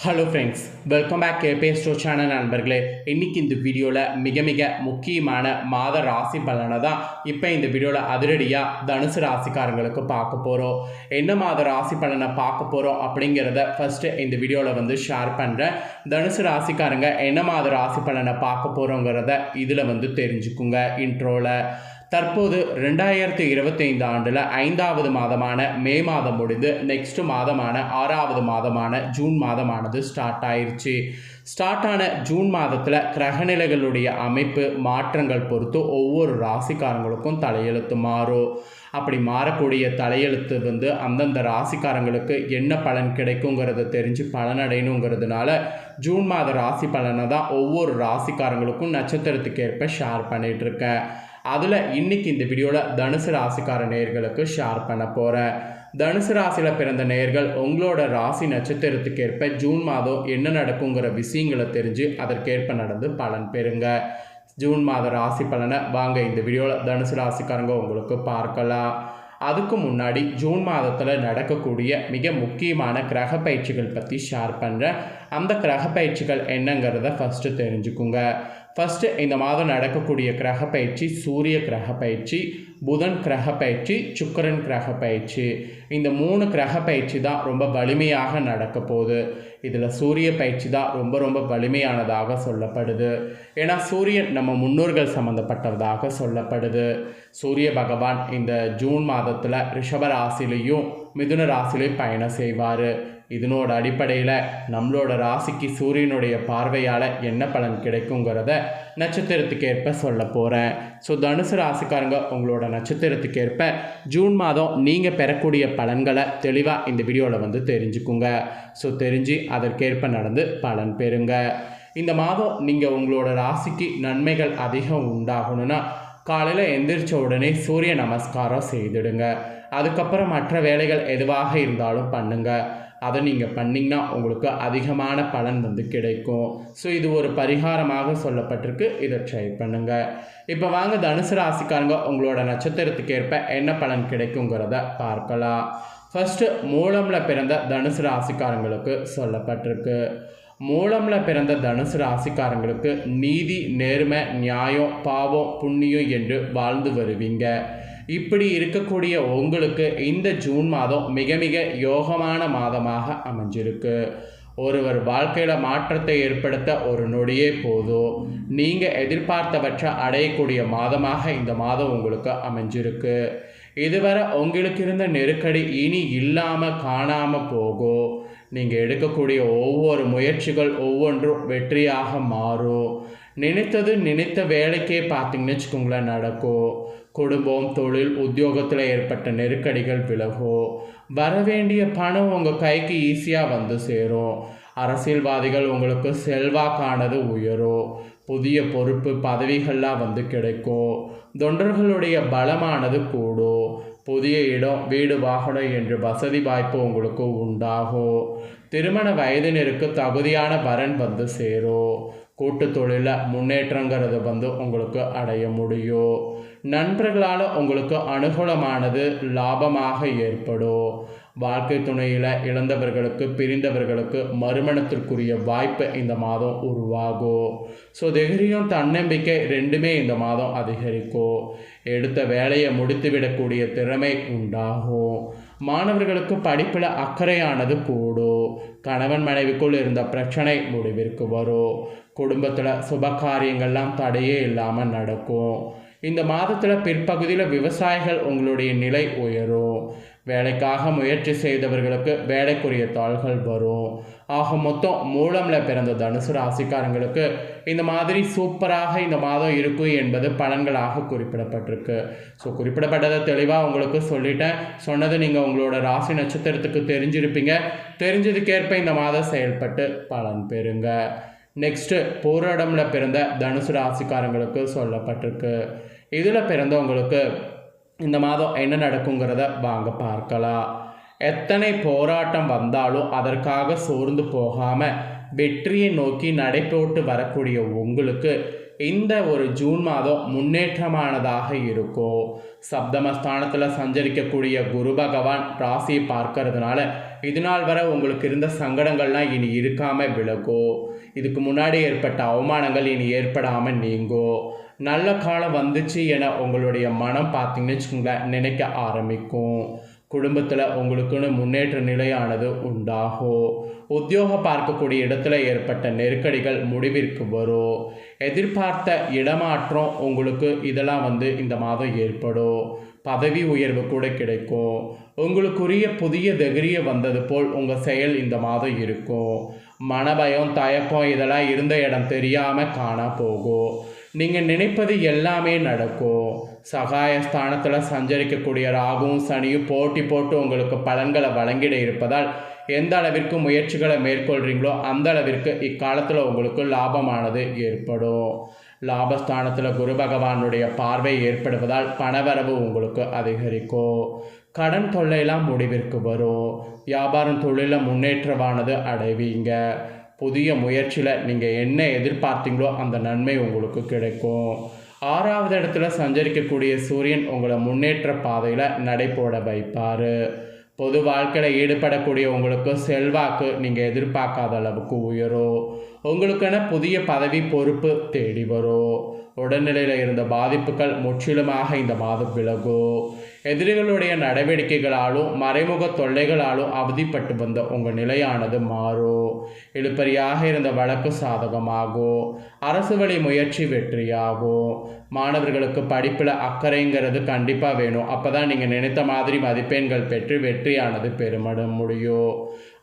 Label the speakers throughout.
Speaker 1: Hello friends, welcome back கேபே ஸ்டோ channel நண்பர்களே. இன்றைக்கி இந்த வீடியோவில் மிக முக்கியமான மாத ராசி பலனை தான் இப்போ இந்த வீடியோவில் அதிரடியாக தனுசு ராசிக்காரங்களுக்கு பார்க்க போகிறோம். என்ன மாத ராசி பலனை பார்க்க போகிறோம் அப்படிங்கிறத ஃபஸ்ட்டு இந்த வீடியோவில் ஷேர் பண்ணுறேன். தனுசு ராசிக்காரங்க என்ன மாத ராசி பலனை பார்க்க போகிறோங்கிறத இதில் தெரிஞ்சுக்குங்க இன்ட்ரோவில். தற்போது 2025 ஆண்டில் 5வது மாதமான மே மாதம் முடிந்து நெக்ஸ்ட் மாதமான 6வது மாதமான ஜூன் மாதமானது ஸ்டார்ட் ஆயிடுச்சு. ஸ்டார்ட் ஆன ஜூன் மாதத்தில் கிரகநிலைகளுடைய அமைப்பு மாற்றங்கள் பொறுத்து ஒவ்வொரு ராசிக்காரங்களுக்கும் தலையெழுத்து மாறும். அப்படி மாறக்கூடிய தலையெழுத்து அந்தந்த ராசிக்காரங்களுக்கு என்ன பலன் கிடைக்குங்கிறத தெரிஞ்சு பலனடையணுங்கிறதுனால ஜூன் மாத ராசி பலனை தான் ஒவ்வொரு ராசிக்காரங்களுக்கும் நட்சத்திரத்துக்கு ஏற்ப ஷேர் பண்ணிகிட்ருக்கேன். அதில் இன்றைக்கி இந்த வீடியோவில் தனுசு ராசிக்கார நேயர்களுக்கு ஷேர் பண்ண போகிறேன். தனுசு ராசியில் பிறந்த நேயர்கள் உங்களோட ராசி நட்சத்திரத்துக்கு ஏற்ப ஜூன் மாதம் என்ன நடக்குங்கிற விஷயங்களை தெரிஞ்சு அதற்கேற்ப நடந்து பலன் பெறுங்க. ஜூன் மாத ராசி பலனை வாங்க இந்த வீடியோவில் தனுசு ராசிக்காரங்க உங்களுக்கு பார்க்கலாம். அதுக்கு முன்னாடி ஜூன் மாதத்தில் நடக்கக்கூடிய மிக முக்கியமான கிரக பயிற்சிகள் பற்றி ஷேர் பண்ணுறேன். அந்த கிரக பயிற்சிகள் என்னங்கிறத ஃபஸ்ட்டு தெரிஞ்சுக்குங்க. ஃபஸ்ட்டு இந்த மாதம் நடக்கக்கூடிய கிரக பயிற்சி சூரிய கிரக பயிற்சி, புதன் கிரக பயிற்சி, சுக்கிரன் கிரக பயிற்சி. இந்த 3 கிரக பயிற்சி தான் ரொம்ப வலிமையாக நடக்க போகுது. இதில் சூரிய பயிற்சி தான் ரொம்ப வலிமையானதாக சொல்லப்படுது. ஏன்னா சூரியன் நம்ம முன்னோர்கள் சம்மந்தப்பட்டதாக சொல்லப்படுது. சூரிய பகவான் இந்த ஜூன் மாதத்தில் ரிஷப ராசிலையும் மிதுன ராசிலையும் பயணம் செய்வார். இதனோட அடிப்படையில் நம்மளோட ராசிக்கு சூரியனுடைய பார்வையால் என்ன பலன் கிடைக்குங்கிறத நட்சத்திரத்துக்கு ஏற்ப சொல்ல போகிறேன். ஸோ தனுசு ராசிக்காரங்க உங்களோட நட்சத்திரத்துக்கு ஏற்ப ஜூன் மாதம் நீங்கள் பெறக்கூடிய பலன்களை தெளிவாக இந்த வீடியோவில் தெரிஞ்சுக்குங்க. ஸோ தெரிஞ்சு அதற்கேற்ப நடந்து பலன் பெறுங்க. இந்த மாதம் நீங்கள் உங்களோட ராசிக்கு நன்மைகள் அதிகம் உண்டாகணும்னா காலையில் எந்திரிச்ச உடனே சூரிய நமஸ்காரம் செய்துடுங்க. அதுக்கப்புறம் மற்ற வேலைகள் எதுவாக இருந்தாலும் பண்ணுங்கள். அதை நீங்கள் பண்ணிங்கன்னா உங்களுக்கு அதிகமான பலன் கிடைக்கும். ஸோ இது ஒரு பரிகாரமாக சொல்லப்பட்டிருக்கு. இதை ட்ரை பண்ணுங்கள். இப்போ வாங்க தனுசு ராசிக்காரங்க உங்களோட நட்சத்திரத்துக்கு ஏற்ப என்ன பலன் கிடைக்குங்கிறத பார்க்கலாம். ஃபஸ்ட்டு மூலமில் பிறந்த தனுசு ராசிக்காரங்களுக்கு சொல்லப்பட்டிருக்கு. மூலமில் பிறந்த தனுசு ராசிக்காரங்களுக்கு நீதி, நேர்மை, நியாயம், பாவம், புண்ணியம் என்று வாழ்ந்து வருவீங்க. இப்படி இருக்கக்கூடிய உங்களுக்கு இந்த ஜூன் மாதம் மிக யோகமான மாதமாக அமைஞ்சிருக்கு. ஒருவர் வாழ்க்கையில் மாற்றத்தை ஏற்படுத்த ஒரு நொடியே போதும். நீங்கள் எதிர்பார்த்தவற்றை அடையக்கூடிய மாதமாக இந்த மாதம் உங்களுக்கு அமைஞ்சிருக்கு. இதுவரை உங்களுக்கு இருந்த நெருக்கடி இனி இல்லாமல் காணாமல் போகும். நீங்கள் எடுக்கக்கூடிய ஒவ்வொரு முயற்சிகள் ஒவ்வொன்றும் வெற்றியாக மாறும். நினைத்த வேலைக்கே பார்த்தீங்கன்னு வச்சுக்கோங்களேன் நடக்கும். குடும்பம், தொழில், உத்தியோகத்தில் ஏற்பட்ட நெருக்கடிகள் விலகும். வரவேண்டிய பணம் உங்கள் கைக்கு ஈஸியாக சேரும். அரசியல்வாதிகள் உங்களுக்கு செல்வாக்கானது உயரும். புதிய பொறுப்பு பதவிகள்லாம் கிடைக்கும். தொண்டர்களுடைய பலமானது கூடும். புதிய இடம், வீடு, வாகனம் என்று வசதி வாய்ப்பு உங்களுக்கு உண்டாகும். திருமண வயதினருக்கு தகுதியான வரன் சேரும். கூட்டு தொழிலில் முன்னேற்றங்கிறது உங்களுக்கு அடைய முடியும். நண்பர்களால் உங்களுக்கு அனுகூலமானது லாபமாக ஏற்படும். வாழ்க்கை துணையில் இழந்தவர்களுக்கு, பிரிந்தவர்களுக்கு மறுமணத்திற்குரிய வாய்ப்பு இந்த மாதம் உருவாகும். ஸோ தைரியம், தன்னம்பிக்கை ரெண்டுமே இந்த மாதம் அதிகரிக்கும். எடுத்த வேலையை முடித்துவிடக்கூடிய திறமை உண்டாகும். மாணவர்களுக்கு படிப்பில் அக்கறையானது கூடும். கணவன் மனைவிக்குள் இருந்த பிரச்சனை முடிவிற்கு வரும். குடும்பத்தில் சுபகாரியங்கள்லாம் தடையே இல்லாமல் நடக்கும். இந்த மாதத்தில் பிற்பகுதியில் விவசாயிகள் உங்களுடைய நிலை உயரும். வேலைக்காக முயற்சி செய்தவர்களுக்கு வேலைக்குரிய தாள்கள் வரும். ஆக மொத்தம் மூலமில் பிறந்த தனுசு ராசிக்காரங்களுக்கு இந்த மாதிரி சூப்பராக இந்த மாதம் இருக்கும் என்பது பலன்களாக குறிப்பிடப்பட்டிருக்கு. ஸோ குறிப்பிடப்பட்டதை தெளிவாக உங்களுக்கு சொல்லிட்டேன். சொன்னது நீங்கள் உங்களோட ராசி நட்சத்திரத்துக்கு தெரிஞ்சிருப்பீங்க. தெரிஞ்சதுக்கேற்ப இந்த மாதம் செயல்பட்டு பலன் பெறுங்க. நெக்ஸ்ட்டு பூரடமில் பிறந்த தனுசு ராசிக்காரங்களுக்கு சொல்லப்பட்டிருக்கு. இதில் பிறந்தவங்களுக்கு இந்த மாதம் என்ன நடக்குங்கிறத வாங்க பார்க்கலாம். எத்தனை போராட்டம் வந்தாலும் அதற்காக சோர்ந்து போகாமல் வெற்றியை நோக்கி நடைபோட்டு வரக்கூடிய உங்களுக்கு இந்த ஒரு ஜூன் மாதம் முன்னேற்றமானதாக இருக்கும். சப்தமஸ்தானத்தில் சஞ்சரிக்கக்கூடிய குரு பகவான் ராசியை பார்க்கறதுனால இது நாள் வரை உங்களுக்கு இருந்த சங்கடங்கள்லாம் இனி இருக்காமல் விலகும். இதுக்கு முன்னாடி ஏற்பட்ட அவமானங்கள் இனி ஏற்படாமல் நீங்கும். நல்ல காலம் வந்துச்சு என உங்களுடைய மனம் பார்த்தீங்கன்னு வச்சுக்கோங்களேன் நினைக்க ஆரம்பிக்கும். குடும்பத்தில் உங்களுக்குன்னு முன்னேற்ற நிலையானது உண்டாகும். உத்தியோகம் பார்க்கக்கூடிய இடத்துல ஏற்பட்ட நெருக்கடிகள் முடிவிற்கு வரும். எதிர்பார்த்த இடமாற்றம் உங்களுக்கு இதெல்லாம் இந்த மாதம் ஏற்படும். பதவி உயர்வு கூட கிடைக்கும். உங்களுக்குரிய புதிய தைரியம் வந்தது போல் உங்கள் செயல் இந்த மாதம் இருக்கும். மனபயம் தயக்கம் இதெல்லாம் இருந்த இடம் தெரியாமல் காண போகும். நீங்கள் நினைப்பது எல்லாமே நடக்கும். சகாயஸ்தானத்தில் சஞ்சரிக்கக்கூடிய ராகுவும் சனியும் போட்டி போட்டு உங்களுக்கு பலன்களை வழங்கிட இருப்பதால் எந்த அளவிற்கு முயற்சிகளை மேற்கொள்கிறீங்களோ அந்த அளவிற்கு இக்காலத்தில் உங்களுக்கு லாபமானது ஏற்படும். லாபஸ்தானத்தில் குரு பகவானுடைய பார்வை ஏற்படுவதால் பணவரவு உங்களுக்கு அதிகரிக்கும். கடன் தொல்லையெல்லாம் முடிவிற்கு வரும். வியாபாரம் தொழிலில் முன்னேற்றமானது அடைவீங்க. புதிய முயற்சியில் நீங்கள் என்ன எதிர்பார்த்தீங்களோ அந்த நன்மை உங்களுக்கு கிடைக்கும். 6வது இடத்துல சஞ்சரிக்கக்கூடிய சூரியன் உங்களை முன்னேற்ற பாதையில் நடைபோட வைப்பார். பொது வாழ்க்கையில் ஈடுபடக்கூடிய உங்களுக்கு செல்வாக்கு நீங்கள் எதிர்பார்க்காத அளவுக்கு உயரும். உங்களுக்கென புதிய பதவி பொறுப்பு தேடி வரும். உடல்நிலையில் இருந்த பாதிப்புகள் முற்றிலுமாக இந்த மாதம் விலகும். எதிரிகளுடைய நடவடிக்கைகளாலும் மறைமுக தொல்லைகளாலும் அவதிப்பட்டு வந்த உங்கள் நிலையானது மாறும். இழுபறியாக இருந்த வழக்கு சாதகமாகும். அரசு வழி முயற்சி வெற்றியாகும். மாணவர்களுக்கு படிப்பில் அக்கறைங்கிறது கண்டிப்பாக வேணும். அப்போ தான் நீங்கள் நினைத்த மாதிரி மதிப்பெண்கள் பெற்று வெற்றியானது பெருமட முடியும்.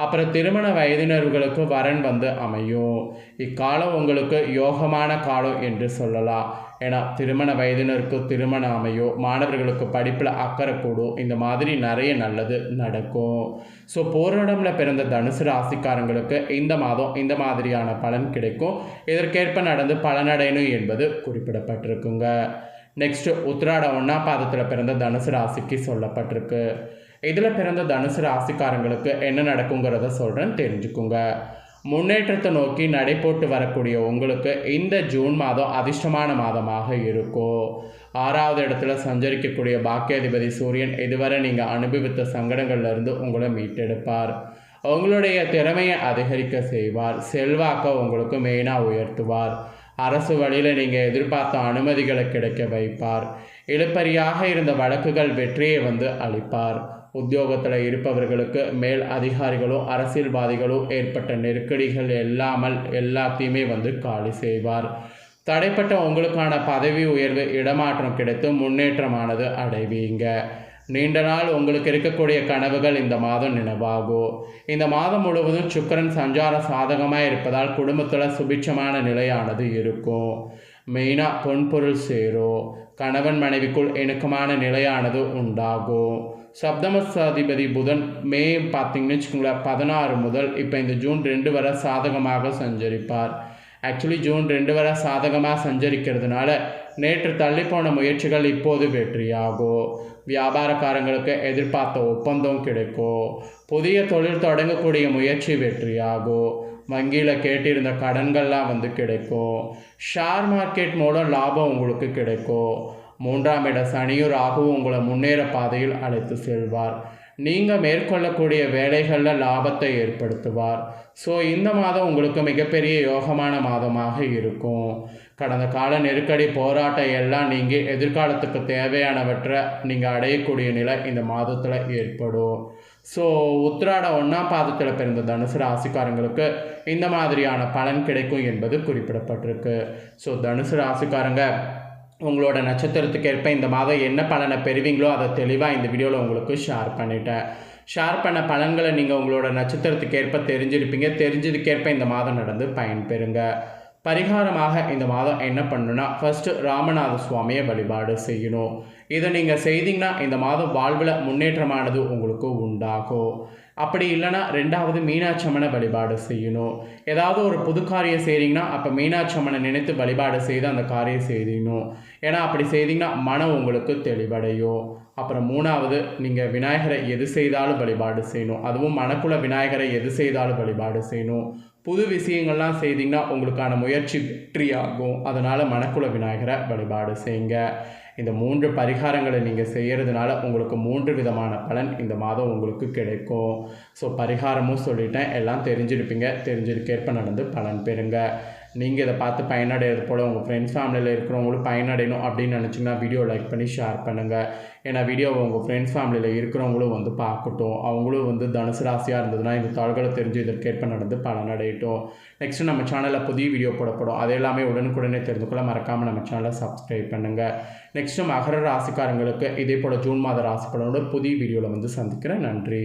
Speaker 1: அப்புறம் திருமண வயதினர்களுக்கு வரன் அமையும். இக்காலம் உங்களுக்கு யோகமான காலம் என்று சொல்லலாம். ஏன்னா திருமண வயதினருக்கு திருமணம் அமையும். மாணவர்களுக்கு படிப்பில் அக்கறை கூடும். இந்த மாதிரி நிறைய நல்லது நடக்கும். ஸோ போராடம்ல பிறந்த தனுசு ராசிக்காரங்களுக்கு இந்த மாதம் இந்த மாதிரியான பலன் கிடைக்கும். இதற்கேற்ப நடந்து பலனடையணும் என்பது குறிப்பிடப்பட்டிருக்குங்க. நெக்ஸ்ட் உத்திராட 1ஆம் பாதத்தில் பிறந்த தனுசு ராசிக்கு சொல்லப்பட்டிருக்கு. இதில் பிறந்த தனுசு ராசிக்காரங்களுக்கு என்ன நடக்குங்கிறத சொல்கிறேன், தெரிஞ்சுக்குங்க. முன்னேற்றத்தை நோக்கி நடைபோட்டு வரக்கூடிய உங்களுக்கு இந்த ஜூன் மாதம் அதிர்ஷ்டமான மாதமாக இருக்கும். 6வது இடத்துல சஞ்சரிக்கக்கூடிய பாக்கியாதிபதி சூரியன் இதுவரை நீங்கள் அனுபவித்த சங்கடங்கள்லேருந்து உங்களை மீட்டெடுப்பார். உங்களுடைய திறமையை அதிகரிக்க செய்வார். செல்வாக்கை உங்களுக்கு மெயினாக உயர்த்துவார். அரசு வழியில் நீங்கள் எதிர்பார்த்த அனுமதிகளை கிடைக்க வைப்பார். இழுபறியாக இருந்த வழக்குகள் வெற்றியை அளிப்பார். உத்தியோகத்தில் இருப்பவர்களுக்கு மேல் அதிகாரிகளும் அரசியல்வாதிகளும் ஏற்பட்ட நெருக்கடிகள் எல்லாத்தையுமே காலி செய்வார். தடைப்பட்ட உங்களுக்கான பதவி உயர்வு இடமாற்றம் கிடைத்து முன்னேற்றமானது அடைவீங்க. நீண்ட நாள் உங்களுக்கு இருக்கக்கூடிய கனவுகள் இந்த மாதம் நினைவாகும். இந்த மாதம் முழுவதும் சுக்கிரன் சஞ்சாரம் சாதகமாக இருப்பதால் குடும்பத்தில் சுபிட்சமான நிலையானது இருக்கும். மெயினாக பொன்பொருள் சேரும். கணவன் மனைவிக்குள் இணக்கமான நிலையானது உண்டாகும். சப்தமஸ்தாதிபதி புதன் மே பார்த்தீங்கன்னு வச்சுக்கோங்களேன் 16 முதல் இப்போ இந்த ஜூன் 2 வரை சாதகமாக சஞ்சரிப்பார். ஆக்சுவலி ஜூன் 2 வரை சாதகமாக சஞ்சரிக்கிறதுனால நேற்று தள்ளிப்போன முயற்சிகள் இப்போது வெற்றியாகும். வியாபாரக்காரங்களுக்கு எதிர்பார்த்த ஒப்பந்தம் கிடைக்கும். புதிய தொழில் தொடங்கக்கூடிய முயற்சி வெற்றியாகும். வங்கியில் கேட்டிருந்த கடன்கள்லாம் கிடைக்கும். ஷேர் மார்க்கெட் மூலம் லாபம் உங்களுக்கு கிடைக்கும். 3ஆம் இட சனியும் ராகுவும் உங்களை முன்னேற பாதையில் அழைத்து செல்வார். நீங்கள் மேற்கொள்ளக்கூடிய வேலைகளில் லாபத்தை ஏற்படுத்துவார். ஸோ இந்த மாதம் உங்களுக்கு மிகப்பெரிய யோகமான மாதமாக இருக்கும். கடந்த கால நெருக்கடி போராட்டம் எல்லாம் நீங்கள் எதிர்காலத்துக்கு தேவையானவற்றை நீங்கள் அடையக்கூடிய நிலை இந்த மாதத்தில் ஏற்படும். ஸோ உத்திராட 1ஆம் பாதத்தில் பிறந்த தனுசு ராசிக்காரங்களுக்கு இந்த மாதிரியான பலன் கிடைக்கும் என்பது குறிப்பிடப்பட்டிருக்கு. ஸோ தனுசு ராசிக்காரங்க உங்களோட நட்சத்திரத்துக்கு ஏற்ப இந்த மாதம் என்ன பலனை பெறுவீங்களோ அதை தெளிவாக இந்த வீடியோவில் உங்களுக்கு ஷேர் பண்ணிட்டேன். ஷேர் பண்ண பலன்களை நீங்கள் உங்களோட நட்சத்திரத்துக்கு ஏற்ப தெரிஞ்சிருப்பீங்க. தெரிஞ்சதுக்கேற்ப இந்த மாதம் நடந்து பயன்பெறுங்க. பரிகாரமாக இந்த மாதம் என்ன பண்ணணும்னா, ஃபஸ்ட்டு ராமநாத சுவாமியை வழிபாடு செய்யணும். இதை நீங்கள் செய்தீங்கன்னா இந்த மாதம் வாழ்வில் முன்னேற்றமானது உங்களுக்கு உண்டாகும். அப்படி இல்லைனா 2வது மீனாட்சி அம்மனை வழிபாடு செய்யணும். ஏதாவது ஒரு புது காரியம் செய்கிறீங்கன்னா அப்போ மீனாட்சி அம்மனை நினைத்து வழிபாடு செய்து அந்த காரியம் செய்யணும். ஏன்னா அப்படி செய்தீங்கன்னா மனம் உங்களுக்கு தெளிவடையும். அப்புறம் 3வது நீங்கள் விநாயகரை எது செய்தாலும் வழிபாடு செய்யணும். அதுவும் மணக்குள விநாயகரை எது செய்தாலும் வழிபாடு செய்யணும். புது விஷயங்கள்லாம் செய்தீங்கன்னா உங்களுக்கான முயற்சி வெற்றியாகும். அதனால் மணக்குள விநாயகரை வழிபாடு செய்யுங்க. இந்த 3 பரிகாரங்களை நீங்கள் செய்கிறதுனால உங்களுக்கு 3 விதமான பலன் இந்த மாதம் உங்களுக்கு கிடைக்கும். ஸோ பரிகாரமும் சொல்லிட்டேன், எல்லாம் தெரிஞ்சிருப்பீங்க. தெரிஞ்சதுக்கேற்ப நடந்து பலன் பெறுங்க. நீங்கள் இதை பார்த்து பயனடைகிறது போல் உங்கள் ஃப்ரெண்ட்ஸ் ஃபேமிலியில் இருக்கிறவங்களும் பயனடையணும் அப்படின்னு நினச்சிங்கன்னா வீடியோ லைக் பண்ணி ஷேர் பண்ணுங்கள். ஏன்னா வீடியோவை உங்கள் ஃப்ரெண்ட்ஸ் ஃபேமிலியில் இருக்கிறவங்களும் வந்து பார்க்கட்டும். அவங்களும் தனுசு ராசியாக இருந்ததுன்னா இந்த தாள்களை தெரிஞ்சு இதற்கேற்ப நடந்து பலனடையட்டும். நெக்ஸ்ட்டு நம்ம சேனலில் புதிய வீடியோ போடப்படும். அது எல்லாமே உடனுக்குடனே தெரிந்து கொள்ள மறக்காமல் நம்ம சேனலை சப்ஸ்கிரைப் பண்ணுங்கள். நெக்ஸ்ட்டு மகர ராசிக்காரங்களுக்கு இதே போல் ஜூன் மாத ராசி பலனோட புதிய வீடியோவில் சந்திக்கிறேன். நன்றி.